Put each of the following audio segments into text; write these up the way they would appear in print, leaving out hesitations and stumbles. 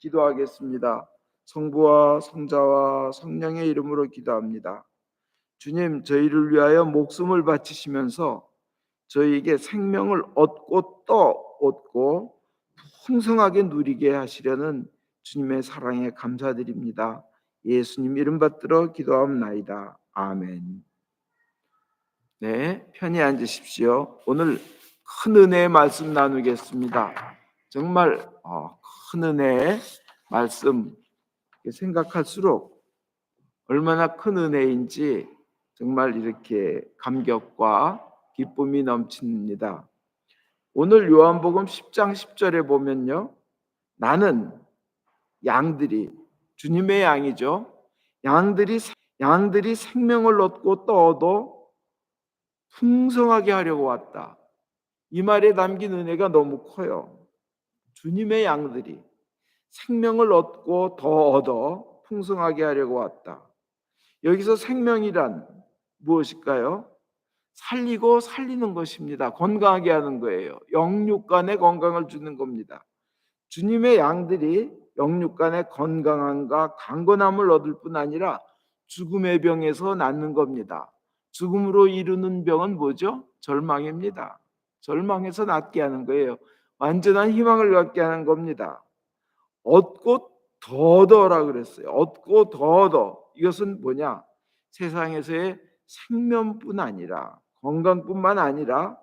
기도하겠습니다. 성부와 성자와 성령의 이름으로 기도합니다. 주님, 저희를 위하여 목숨을 바치시면서 저희에게 생명을 얻고 또 얻고 풍성하게 누리게 하시려는 주님의 사랑에 감사드립니다. 예수님 이름 받들어 기도하옵나이다. 아멘. 네, 편히 앉으십시오. 오늘 큰 은혜의 말씀 나누겠습니다. 정말 큰 은혜의 말씀 생각할수록 얼마나 큰 은혜인지 정말 이렇게 감격과 기쁨이 넘칩니다. 오늘 요한복음 10장 10절에 보면요, 나는 양들이, 주님의 양이죠, 양들이 생명을 얻고 또 얻어 풍성하게 하려고 왔다. 이 말에 담긴 은혜가 너무 커요. 주님의 양들이 생명을 얻고 더 얻어 풍성하게 하려고 왔다. 여기서 생명이란 무엇일까요? 살리고 살리는 것입니다. 건강하게 하는 거예요. 영육간의 건강을 주는 겁니다. 주님의 양들이 영육간의 건강함과 강건함을 얻을 뿐 아니라 죽음의 병에서 낫는 겁니다. 죽음으로 이르는 병은 뭐죠? 절망입니다. 절망에서 낫게 하는 거예요. 완전한 희망을 갖게 하는 겁니다. 얻고 더 얻어라 그랬어요. 얻고 더 얻어. 이것은 뭐냐? 세상에서의 생명뿐 아니라, 건강뿐만 아니라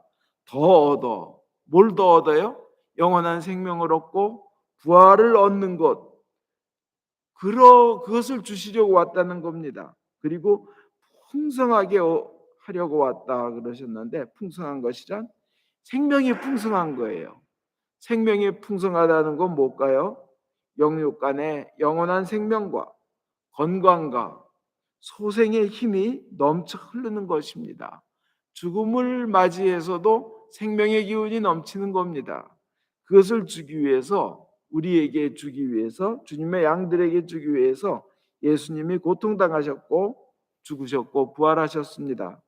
더 얻어. 뭘 더 얻어요? 영원한 생명을 얻고 부활을 얻는 것. 그것을 주시려고 왔다는 겁니다. 그리고 풍성하게 하려고 왔다 그러셨는데, 풍성한 것이란 생명이 풍성한 거예요. 생명이 풍성하다는 건 뭘까요? 영육간의 영원한 생명과 건강과 소생의 힘이 넘쳐 흐르는 것입니다. 죽음을 맞이해서도 생명의 기운이 넘치는 겁니다. 그것을 주기 위해서, 우리에게 주기 위해서, 주님의 양들에게 주기 위해서 예수님이 고통당하셨고 죽으셨고 부활하셨습니다.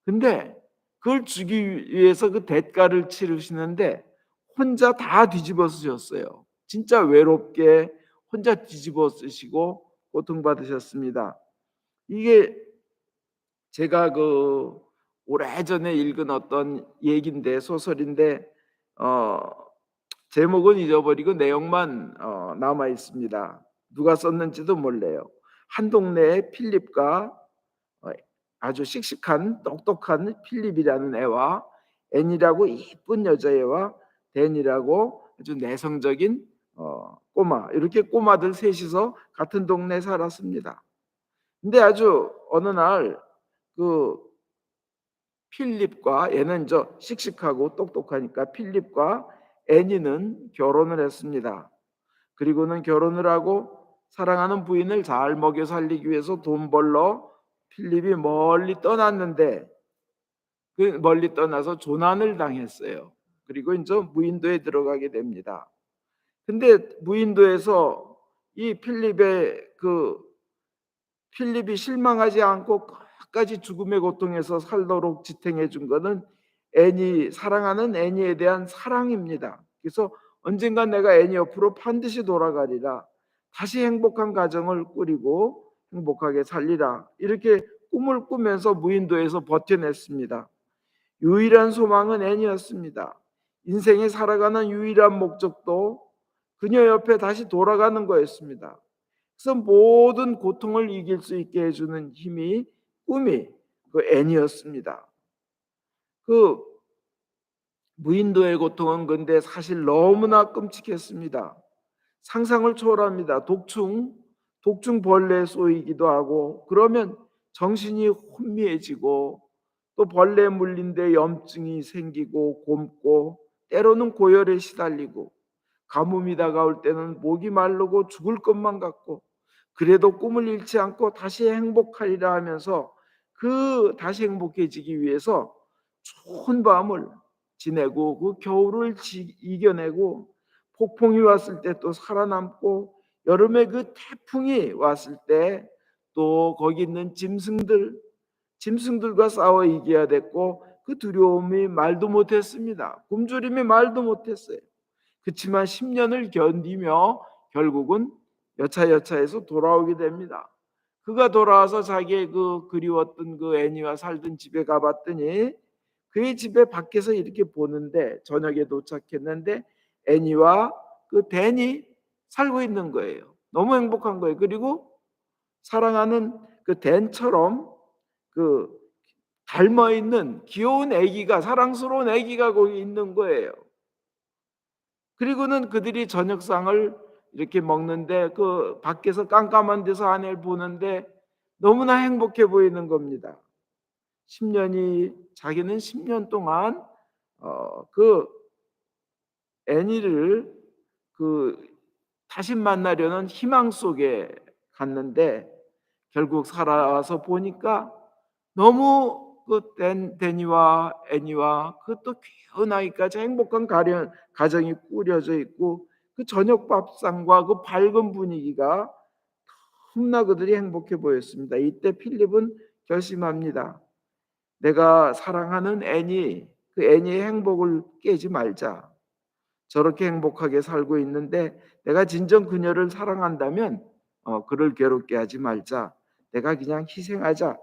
근데 그걸 주기 위해서 그 대가를 치르시는데 혼자 다 뒤집어 쓰셨어요. 진짜 외롭게 혼자 뒤집어 쓰시고 고통받으셨습니다. 이게 제가 오래전에 읽은 어떤 얘기인데, 소설인데 제목은 잊어버리고 내용만 남아 있습니다. 누가 썼는지도 몰라요. 한 동네에 필립과 아주 씩씩한 똑똑한 필립이라는 애와 앤이라고 이쁜 여자애와 댄이라고 아주 내성적인 꼬마, 이렇게 꼬마들 셋이서 같은 동네에 살았습니다. 근데 아주 어느 날 그 필립과, 얘는 씩씩하고 똑똑하니까 필립과 애니는 결혼을 했습니다. 그리고는 결혼을 하고 사랑하는 부인을 잘 먹여 살리기 위해서 돈 벌러 필립이 멀리 떠났는데, 그 멀리 떠나서 조난을 당했어요. 그리고 이제 무인도에 들어가게 됩니다. 근데 무인도에서 이 필립이 실망하지 않고 끝까지 죽음의 고통에서 살도록 지탱해 준 것은 사랑하는 애니에 대한 사랑입니다. 그래서 언젠가 내가 애니 옆으로 반드시 돌아가리라, 다시 행복한 가정을 꾸리고 행복하게 살리라, 이렇게 꿈을 꾸면서 무인도에서 버텨냈습니다. 유일한 소망은 애니였습니다. 인생에 살아가는 유일한 목적도 그녀 옆에 다시 돌아가는 거였습니다. 그래서 모든 고통을 이길 수 있게 해주는 꿈이 그 애니였습니다. 그 무인도의 고통은 근데 사실 너무나 끔찍했습니다. 상상을 초월합니다. 독중 벌레에 쏘이기도 하고, 그러면 정신이 혼미해지고, 또 벌레에 물린 데 염증이 생기고 곪고, 때로는 고열에 시달리고, 가뭄이 다가올 때는 목이 마르고 죽을 것만 같고, 그래도 꿈을 잃지 않고 다시 행복하리라 하면서 다시 행복해지기 위해서 좋은 밤을 지내고 그 겨울을 이겨내고, 폭풍이 왔을 때 또 살아남고, 여름에 그 태풍이 왔을 때 또 거기 있는 짐승들과 싸워 이겨야 됐고, 그 두려움이 말도 못했습니다. 굶주림이 말도 못했어요. 그렇지만 10년을 견디며 결국은 여차여차해서 돌아오게 됩니다. 그가 돌아와서 자기의 그 그리웠던 그 애니와 살던 집에 가봤더니 그의 집에 밖에서 이렇게 보는데 저녁에 도착했는데 애니와 그 댄이 살고 있는 거예요. 너무 행복한 거예요. 그리고 사랑하는 그 댄처럼 그 닮아 있는 귀여운 아기가, 사랑스러운 아기가 거기 있는 거예요. 그리고는 그들이 저녁상을 이렇게 먹는데 그 밖에서 깜깜한 데서 아내를 보는데 너무나 행복해 보이는 겁니다. 10년이 자기는 10년 동안 그 애니를 그 다시 만나려는 희망 속에 갔는데 결국 살아와서 보니까 너무 그 데니와 애니와 그 또 귀여운 아이까지 행복한 가정이 꾸려져 있고 그 저녁 밥상과 그 밝은 분위기가 너무나 그들이 행복해 보였습니다. 이때 필립은 결심합니다. 내가 사랑하는 애니, 그 애니의 행복을 깨지 말자. 저렇게 행복하게 살고 있는데 내가 진정 그녀를 사랑한다면 그를 괴롭게 하지 말자. 내가 그냥 희생하자.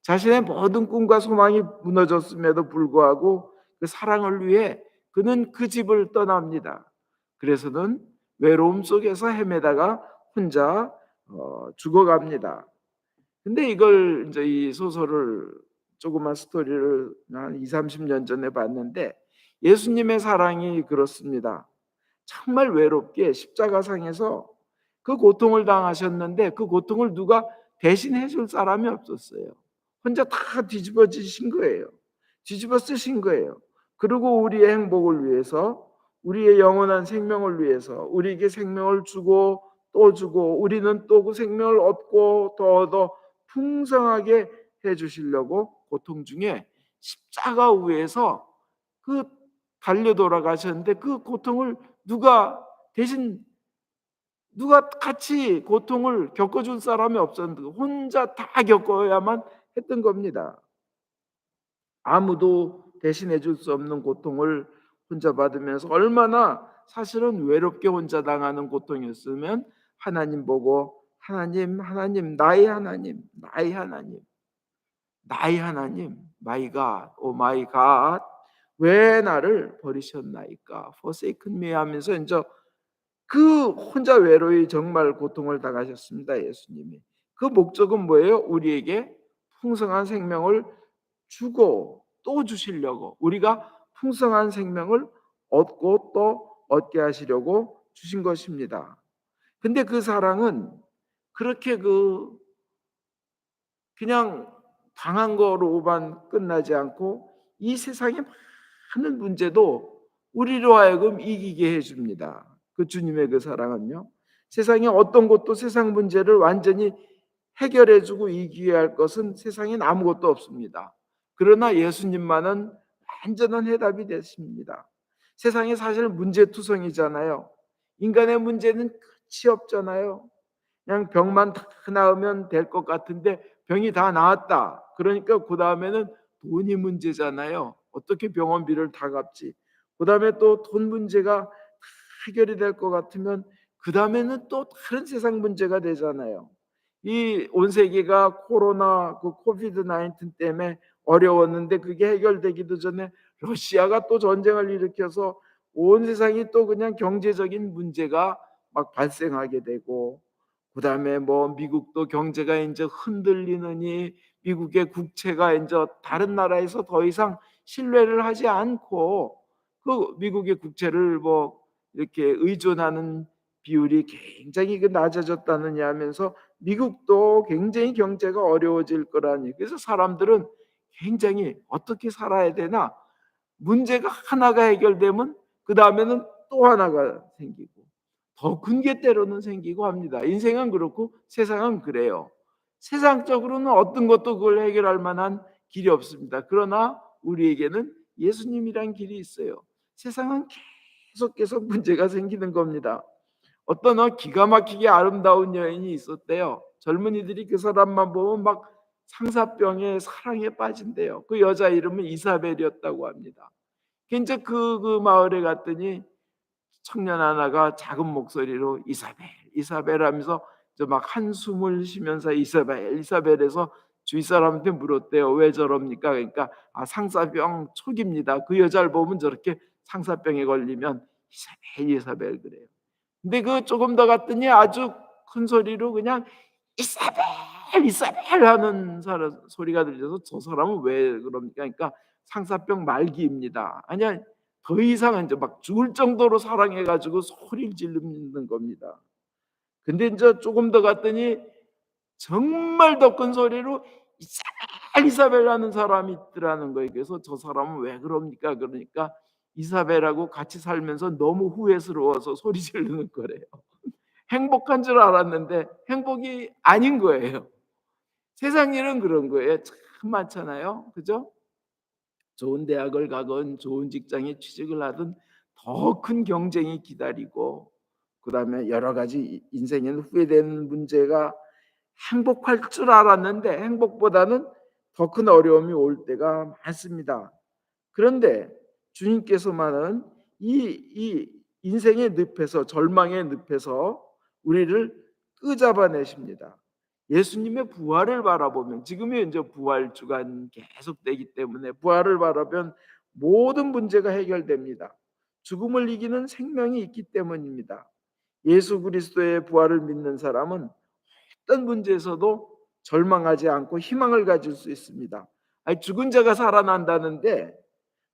자신의 모든 꿈과 소망이 무너졌음에도 불구하고 그 사랑을 위해 그는 그 집을 떠납니다. 그래서는 외로움 속에서 헤매다가 혼자 죽어갑니다. 근데 이걸 이제 이 소설을 조그만 스토리를 한 2, 30년 전에 봤는데 예수님의 사랑이 그렇습니다. 정말 외롭게 십자가상에서 그 고통을 당하셨는데 그 고통을 누가 대신해 줄 사람이 없었어요. 혼자 다 뒤집어지신 거예요. 뒤집어 쓰신 거예요. 그리고 우리의 행복을 위해서, 우리의 영원한 생명을 위해서 우리에게 생명을 주고 또 주고 우리는 또 그 생명을 얻고 더 얻어 풍성하게 해 주시려고 고통 중에 십자가 위에서 그 달려 돌아가셨는데 그 고통을 누가 대신 누가 같이 고통을 겪어줄 사람이 없었는데 혼자 다 겪어야만 했던 겁니다. 아무도 대신해 줄 수 없는 고통을 혼자 받으면서 얼마나 사실은 외롭게 혼자 당하는 고통이었으면 하나님 보고 하나님, 하나님, 나의 하나님, 나의 하나님, 나의 하나님, my God, oh my God, 왜 나를 버리셨나이까? Forsaken me 하면서 이제 그 혼자 외로이 정말 고통을 당하셨습니다. 예수님이. 그 목적은 뭐예요? 우리에게 풍성한 생명을 주고 또 주시려고, 우리가 풍성한 생명을 얻고 또 얻게 하시려고 주신 것입니다. 근데 그 사랑은 그렇게 그냥 당한 거로만 끝나지 않고 이 세상의 많은 문제도 우리로 하여금 이기게 해줍니다. 그 주님의 그 사랑은요. 세상의 어떤 것도 세상 문제를 완전히 해결해주고 이기게 할 것은 세상엔 아무것도 없습니다. 그러나 예수님만은 완전한 해답이 되십니다. 세상이 사실 문제투성이잖아요. 인간의 문제는 끝이 없잖아요. 그냥 병만 다 나으면 될 것 같은데 병이 다 나았다. 그러니까 그 다음에는 돈이 문제잖아요. 어떻게 병원비를 다 갚지? 그 다음에 또 돈 문제가 해결이 될 것 같으면 그 다음에는 또 다른 세상 문제가 되잖아요. 이 온 세계가 코로나 그 코비드 19 때문에 어려웠는데 그게 해결되기도 전에 러시아가 또 전쟁을 일으켜서 온 세상이 또 그냥 경제적인 문제가 막 발생하게 되고 그다음에 뭐 미국도 경제가 이제 흔들리느니 미국의 국채가 이제 다른 나라에서 더 이상 신뢰를 하지 않고 그 미국의 국채를 뭐 이렇게 의존하는 비율이 굉장히 낮아졌다느냐 하면서 미국도 굉장히 경제가 어려워질 거라니. 그래서 사람들은 굉장히 어떻게 살아야 되나 문제가 하나가 해결되면 그 다음에는 또 하나가 생기고 더 큰 게 때로는 생기고 합니다. 인생은 그렇고 세상은 그래요. 세상적으로는 어떤 것도 그걸 해결할 만한 길이 없습니다. 그러나 우리에게는 예수님이란 길이 있어요. 세상은 계속 문제가 생기는 겁니다. 어떤 기가 막히게 아름다운 여인이 있었대요. 젊은이들이 그 사람만 보면 막 상사병에 사랑에 빠진대요. 그 여자 이름은 이사벨이었다고 합니다. 이제 그 마을에 갔더니 청년 하나가 작은 목소리로 이사벨 이사벨 하면서 막 한숨을 쉬면서 이사벨 이사벨에서 주위 사람한테 물었대요. 왜 저럽니까? 그러니까 상사병 초기입니다. 그 여자를 보면 저렇게 상사병에 걸리면 이사벨 이사벨 그래요. 근데 그 조금 더 갔더니 아주 큰 소리로 그냥 이사벨 이사벨 하는 소리가 들려서 저 사람은 왜 그럽니까? 그러니까 상사병 말기입니다. 아니야, 더 이상은 이제 막 죽을 정도로 사랑해 가지고 소리를 지르는 겁니다. 근데 이제 조금 더 갔더니 정말 더 큰 소리로 이사벨 이사벨 하는 사람이 있더라는 거예요. 그래서 저 사람은 왜 그럽니까? 그러니까 이사벨하고 같이 살면서 너무 후회스러워서 소리 지르는 거래요. 행복한 줄 알았는데 행복이 아닌 거예요. 세상 일은 그런 거예요. 참 많잖아요. 그죠? 좋은 대학을 가건 좋은 직장에 취직을 하든 더 큰 경쟁이 기다리고, 그다음에 여러 가지 인생에는 후회되는 문제가, 행복할 줄 알았는데 행복보다는 더 큰 어려움이 올 때가 많습니다. 그런데 주님께서만은 이 인생의 늪에서, 절망의 늪에서 우리를 끄잡아내십니다. 예수님의 부활을 바라보면, 지금이 이제 부활 주간 계속되기 때문에 부활을 바라보면 모든 문제가 해결됩니다. 죽음을 이기는 생명이 있기 때문입니다. 예수 그리스도의 부활을 믿는 사람은 어떤 문제에서도 절망하지 않고 희망을 가질 수 있습니다. 죽은 자가 살아난다는데,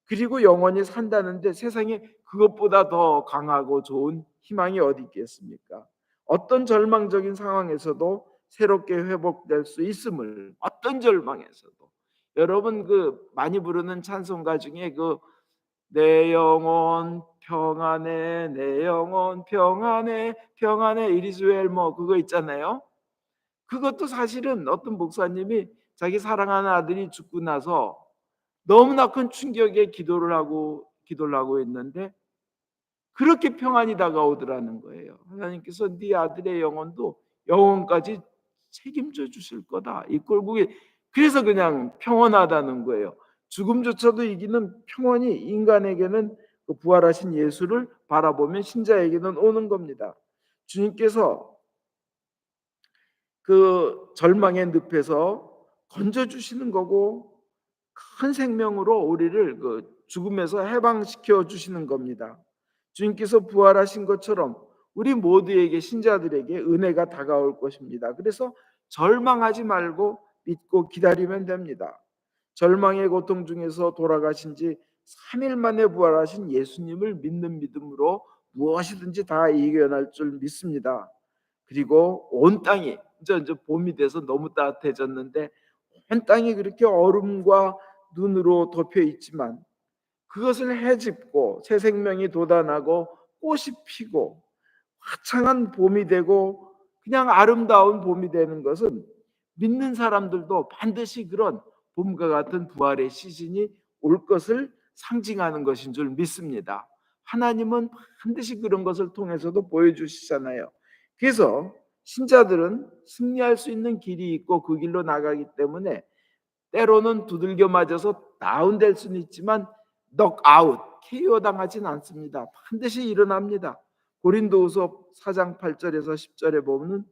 그리고 영원히 산다는데 세상에 그것보다 더 강하고 좋은 희망이 어디 있겠습니까? 어떤 절망적인 상황에서도 새롭게 회복될 수 있음을, 어떤 절망에서도. 여러분 그 많이 부르는 찬송가 중에 그 내 영혼 평안해 내 영혼 평안해 평안해 이리스웰 뭐 그거 있잖아요. 그것도 사실은 어떤 목사님이 자기 사랑하는 아들이 죽고 나서 너무나 큰 충격에 기도를 하고 있는데 그렇게 평안이 다가오더라는 거예요. 하나님께서 네 아들의 영혼도 영혼까지 책임져 주실 거다. 이 꼴국이, 그래서 그냥 평온하다는 거예요. 죽음조차도 이기는 평온이 인간에게는 그 부활하신 예수를 바라보면 신자에게는 오는 겁니다. 주님께서 그 절망의 늪에서 건져 주시는 거고, 큰 생명으로 우리를 그 죽음에서 해방시켜 주시는 겁니다. 주님께서 부활하신 것처럼 우리 모두에게, 신자들에게 은혜가 다가올 것입니다. 그래서 절망하지 말고 믿고 기다리면 됩니다. 절망의 고통 중에서 돌아가신 지 3일 만에 부활하신 예수님을 믿는 믿음으로 무엇이든지 다 이겨낼 줄 믿습니다. 그리고 온 땅이 이제 봄이 돼서 너무 따뜻해졌는데, 온 땅이 그렇게 얼음과 눈으로 덮여 있지만 그것을 헤집고 새 생명이 돋아나고 꽃이 피고 화창한 봄이 되고 그냥 아름다운 봄이 되는 것은, 믿는 사람들도 반드시 그런 봄과 같은 부활의 시즌이 올 것을 상징하는 것인 줄 믿습니다. 하나님은 반드시 그런 것을 통해서도 보여주시잖아요. 그래서 신자들은 승리할 수 있는 길이 있고 그 길로 나가기 때문에 때로는 두들겨 맞아서 다운될 수는 있지만 넉아웃, KO 당하지는 않습니다. 반드시 일어납니다. 고린도후서 4장 8절에서 10절에 보면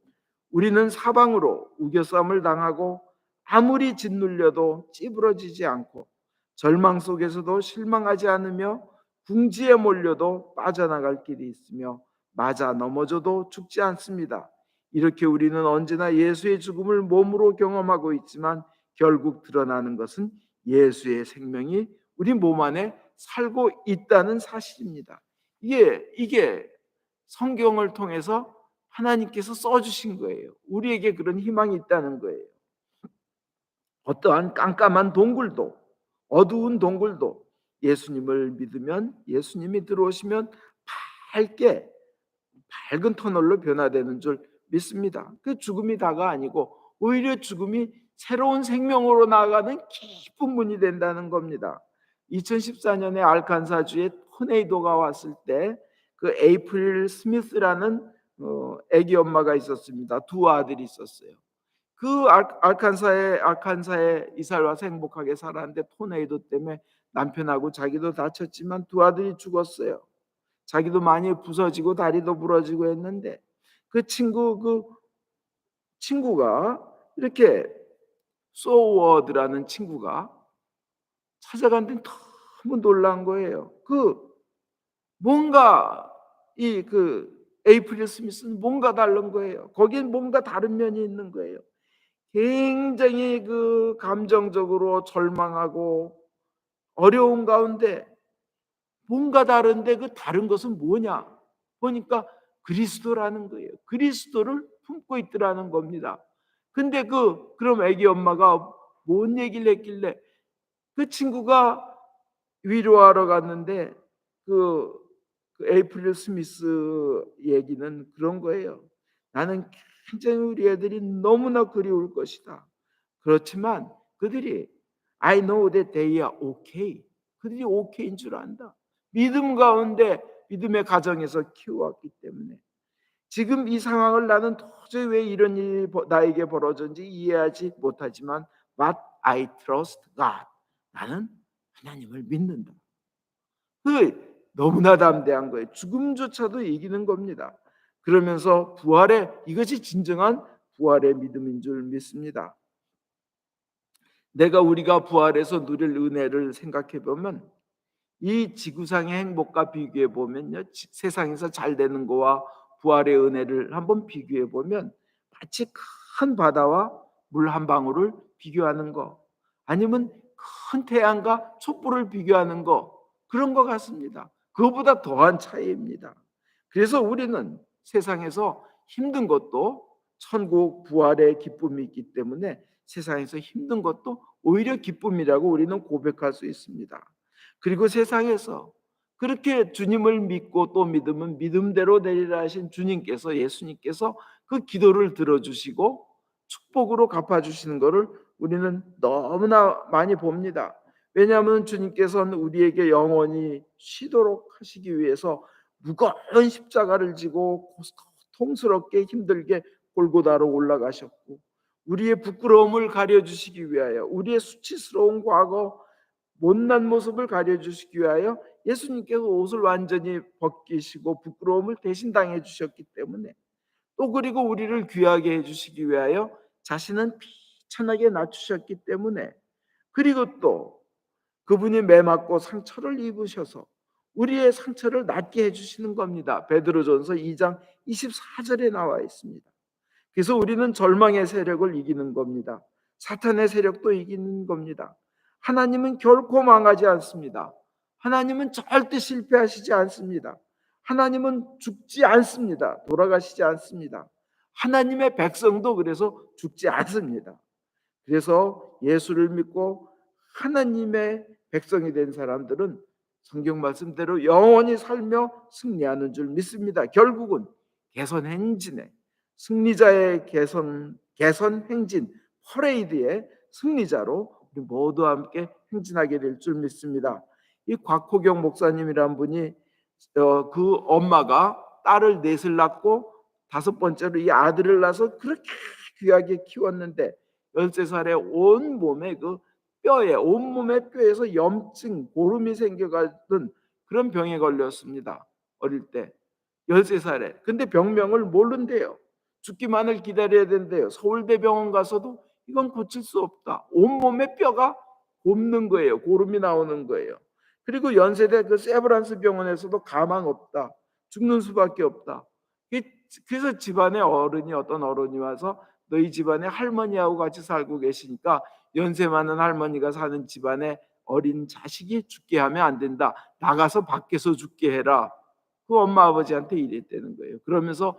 우리는 사방으로 우겨쌈을 당하고 아무리 짓눌려도 찌부러지지 않고 절망 속에서도 실망하지 않으며 궁지에 몰려도 빠져나갈 길이 있으며 맞아 넘어져도 죽지 않습니다. 이렇게 우리는 언제나 예수의 죽음을 몸으로 경험하고 있지만 결국 드러나는 것은 예수의 생명이 우리 몸 안에 살고 있다는 사실입니다. 이게 성경을 통해서 하나님께서 써주신 거예요. 우리에게 그런 희망이 있다는 거예요. 어떠한 깜깜한 동굴도, 어두운 동굴도 예수님을 믿으면, 예수님이 들어오시면 밝게, 밝은 터널로 변화되는 줄 믿습니다. 그 죽음이 다가 아니고 오히려 죽음이 새로운 생명으로 나아가는 기쁜 문이 된다는 겁니다. 2014년에 알칸사주에 토네이도가 왔을 때 그 에이프릴 스미스라는 아기 엄마가 있었습니다. 두 아들이 있었어요. 그 알칸사에 이사를 와서 행복하게 살았는데 토네이도 때문에 남편하고 자기도 다쳤지만 두 아들이 죽었어요. 자기도 많이 부서지고 다리도 부러지고 했는데 그 친구가 이렇게 소워드라는 친구가 찾아갔는데 너무 놀란 거예요. 뭔가 에이프릴 스미스는 뭔가 다른 거예요. 거기엔 뭔가 다른 면이 있는 거예요. 굉장히 감정적으로 절망하고 어려운 가운데 뭔가 다른데 그 다른 것은 뭐냐? 보니까 그리스도라는 거예요. 그리스도를 품고 있더라는 겁니다. 근데 그럼 애기 엄마가 뭔 얘기를 했길래 그 친구가 위로하러 갔는데 그 에이프릴 스미스 얘기는 그런 거예요. 나는 굉장히 우리 애들이 너무나 그리울 것이다. 그렇지만 그들이 I know that they are okay. 그들이 okay인 줄 안다. 믿음 가운데 믿음의 가정에서 키워왔기 때문에 지금 이 상황을 나는 도저히 왜 이런 일이 나에게 벌어졌는지 이해하지 못하지만 But I trust God. 나는 하나님을 믿는다. 너무나 담대한 거예요. 죽음조차도 이기는 겁니다. 그러면서 이것이 진정한 부활의 믿음인 줄 믿습니다. 우리가 부활해서 누릴 은혜를 생각해 보면 이 지구상의 행복과 비교해 보면요, 세상에서 잘 되는 거와 부활의 은혜를 한번 비교해 보면 마치 큰 바다와 물 한 방울을 비교하는 거, 아니면 큰 태양과 촛불을 비교하는 거, 그런 것 같습니다. 그거보다 더한 차이입니다. 그래서 우리는 세상에서 힘든 것도 천국 부활의 기쁨이 있기 때문에 세상에서 힘든 것도 오히려 기쁨이라고 우리는 고백할 수 있습니다. 그리고 세상에서 그렇게 주님을 믿고 또 믿으면 믿음대로 되리라 하신 예수님께서 그 기도를 들어주시고 축복으로 갚아주시는 것을 우리는 너무나 많이 봅니다. 왜냐하면 주님께서는 우리에게 영원히 쉬도록 하시기 위해서 무거운 십자가를 지고 고통스럽게 힘들게 골고다로 올라가셨고, 우리의 부끄러움을 가려주시기 위하여, 우리의 수치스러운 과거 못난 모습을 가려주시기 위하여 예수님께서 옷을 완전히 벗기시고 부끄러움을 대신 당해 주셨기 때문에, 또 그리고 우리를 귀하게 해주시기 위하여 자신은 비천하게 낮추셨기 때문에, 그리고 또 그분이 매맞고 상처를 입으셔서 우리의 상처를 낫게 해주시는 겁니다. 베드로전서 2장 24절에 나와 있습니다. 그래서 우리는 절망의 세력을 이기는 겁니다. 사탄의 세력도 이기는 겁니다. 하나님은 결코 망하지 않습니다. 하나님은 절대 실패하시지 않습니다. 하나님은 죽지 않습니다. 돌아가시지 않습니다. 하나님의 백성도 그래서 죽지 않습니다. 그래서 예수를 믿고 하나님의 백성이 된 사람들은 성경 말씀대로 영원히 살며 승리하는 줄 믿습니다. 결국은 개선 행진의 승리자의 개선 행진 퍼레이드의 승리자로 우리 모두 함께 행진하게 될 줄 믿습니다. 이 곽호경 목사님이란 분이 그 엄마가 딸을 넷을 낳고 다섯 번째로 이 아들을 낳아서 그렇게 귀하게 키웠는데 13살에 온몸에 온몸의 뼈에서 염증, 고름이 생겨가던 그런 병에 걸렸습니다. 어릴 때 13살에. 근데 병명을 모른대요. 죽기만을 기다려야 된대요. 서울대병원 가서도 이건 고칠 수 없다. 온몸의 뼈가 곱는 거예요. 고름이 나오는 거예요. 그리고 연세대 세브란스 병원에서도 가망 없다. 죽는 수밖에 없다. 그래서 집안에 어떤 어른이 와서 너희 집안에 할머니하고 같이 살고 계시니까 연세 많은 할머니가 사는 집안에 어린 자식이 죽게 하면 안 된다. 나가서 밖에서 죽게 해라. 그 엄마 아버지한테 이랬다는 거예요. 그러면서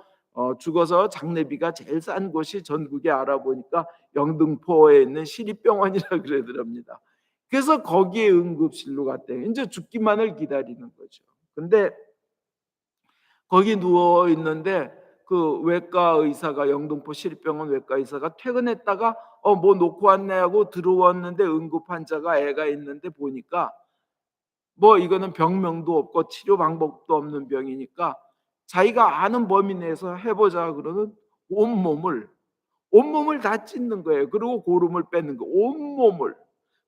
죽어서 장례비가 제일 싼 곳이 전국에 알아보니까 영등포에 있는 시립병원이라 그러더랍니다. 그래서 거기에 응급실로 갔대요. 이제 죽기만을 기다리는 거죠. 근데 거기 누워 있는데 그 외과 의사가, 영등포 시립병원 외과 의사가 퇴근했다가 뭐 놓고 왔네 하고 들어왔는데 응급 환자가 애가 있는데 보니까 뭐 이거는 병명도 없고 치료 방법도 없는 병이니까 자기가 아는 범위 내에서 해보자 그러는 온몸을 다 찢는 거예요. 그리고 고름을 빼는 거, 온몸을.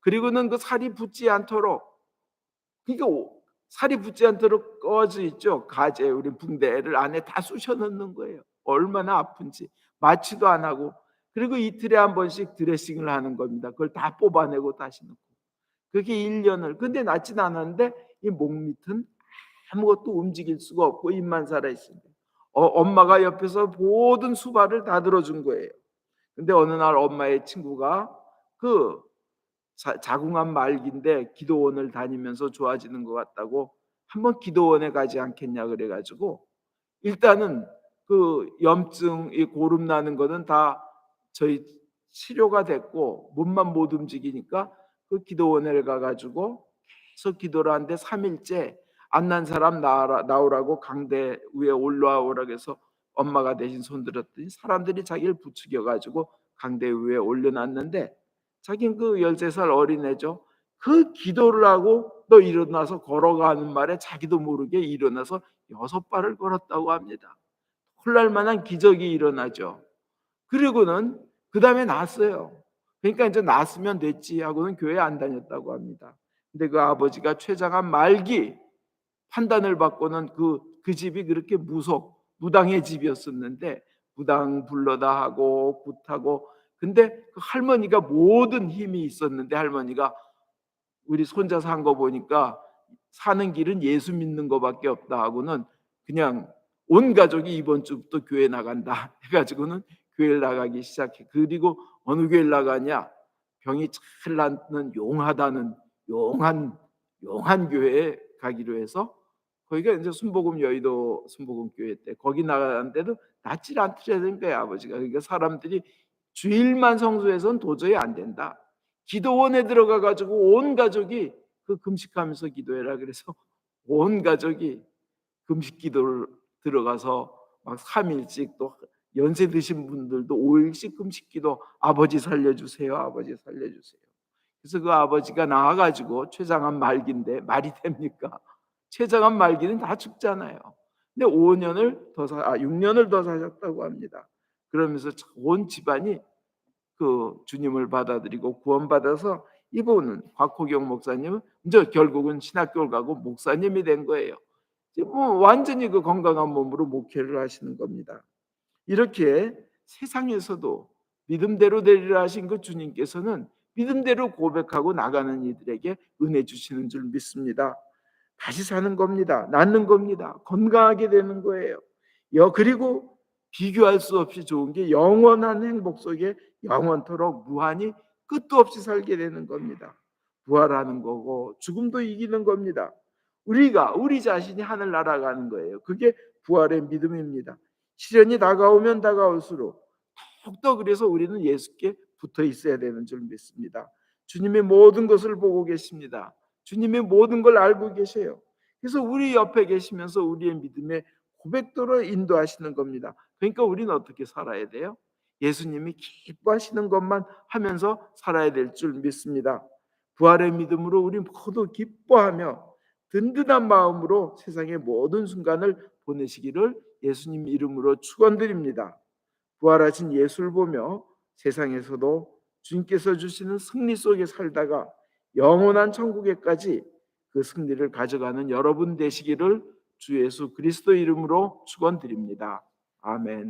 그리고는 그 살이 붙지 않도록, 그러니까 살이 붙지 않도록 꺼져 있죠. 가재, 우리 붕대를 안에 다 쑤셔 넣는 거예요. 얼마나 아픈지. 마취도 안 하고. 그리고 이틀에 한 번씩 드레싱을 하는 겁니다. 그걸 다 뽑아내고 다시 넣고. 그렇게 1년을. 근데 낫진 않았는데 이 목 밑은 아무것도 움직일 수가 없고 입만 살아 있습니다. 엄마가 옆에서 모든 수발을 다 들어준 거예요. 근데 어느 날 엄마의 친구가 그 자궁암 말기인데 기도원을 다니면서 좋아지는 것 같다고 한번 기도원에 가지 않겠냐 그래가지고 일단은 그 염증, 이 고름 나는 거는 다 저희 치료가 됐고 몸만 못 움직이니까 그 기도원에 가가지고 계속 기도를 하는데 3일째 안 난 사람 나오라고 강대 위에 올라오라고 해서 엄마가 대신 손들었더니 사람들이 자기를 부추겨 가지고 강대 위에 올려놨는데 자기는 그 13살 어린애죠. 그 기도를 하고 너 일어나서 걸어가는 말에 자기도 모르게 일어나서 6발을 걸었다고 합니다. 홀날 만한 기적이 일어나죠. 그리고는 그 다음에 났어요. 그러니까 이제 났으면 됐지 하고는 교회 안 다녔다고 합니다. 근데 그 아버지가 췌장암 말기 판단을 받고는 그 집이 그렇게 무당의 집이었었는데 무당 불러다 하고 굿하고 근데 그 할머니가 모든 힘이 있었는데 할머니가 우리 손자 산 거 보니까 사는 길은 예수 믿는 거밖에 없다 하고는 그냥 온 가족이 이번 주부터 교회 나간다 해가지고는 교회를 나가기 시작해. 그리고 어느 교회를 나가냐? 병이 잘 낫는 용하다는 용한 교회에 가기로 해서 거기가 이제 순복음 여의도 순복음 교회 때 거기 나가는데도 낫질 않더라는 거야 아버지가. 그러니까 사람들이 주일만 성수해서는 도저히 안 된다. 기도원에 들어가 가지고 온 가족이 그 금식하면서 기도해라 그래서 온 가족이 금식 기도를 들어가서 막 3일씩 또 연세 드신 분들도 5일씩 금식 기도 아버지 살려주세요 아버지 살려주세요. 그래서 그 아버지가 나와가지고 췌장암 말기인데 말이 됩니까? 췌장암 말기는 다 죽잖아요. 근데 6년을 더 사셨다고 합니다. 그러면서 온 집안이 그 주님을 받아들이고 구원받아서 이분은 곽호경 목사님은 이제 결국은 신학교를 가고 목사님이 된 거예요. 뭐 완전히 그 건강한 몸으로 목회를 하시는 겁니다. 이렇게 세상에서도 믿음대로 되리라 하신 그 주님께서는 믿음대로 고백하고 나가는 이들에게 은혜 주시는 줄 믿습니다. 다시 사는 겁니다. 낫는 겁니다. 건강하게 되는 거예요. 그리고 비교할 수 없이 좋은 게 영원한 행복 속에 영원토록 무한히 끝도 없이 살게 되는 겁니다. 부활하는 거고 죽음도 이기는 겁니다. 우리 자신이 하늘 날아가는 거예요. 그게 부활의 믿음입니다. 시련이 다가오면 다가올수록 더욱더 그래서 우리는 예수께 붙어 있어야 되는 줄 믿습니다. 주님의 모든 것을 보고 계십니다. 주님의 모든 걸 알고 계세요. 그래서 우리 옆에 계시면서 우리의 믿음의 고백도로 인도하시는 겁니다. 그러니까 우리는 어떻게 살아야 돼요? 예수님이 기뻐하시는 것만 하면서 살아야 될 줄 믿습니다. 부활의 믿음으로 우리 모두 기뻐하며 든든한 마음으로 세상의 모든 순간을 보내시기를 예수님 이름으로 축원드립니다. 부활하신 예수를 보며 세상에서도 주님께서 주시는 승리 속에 살다가 영원한 천국에까지 그 승리를 가져가는 여러분 되시기를 주 예수 그리스도 이름으로 축원드립니다. 아멘.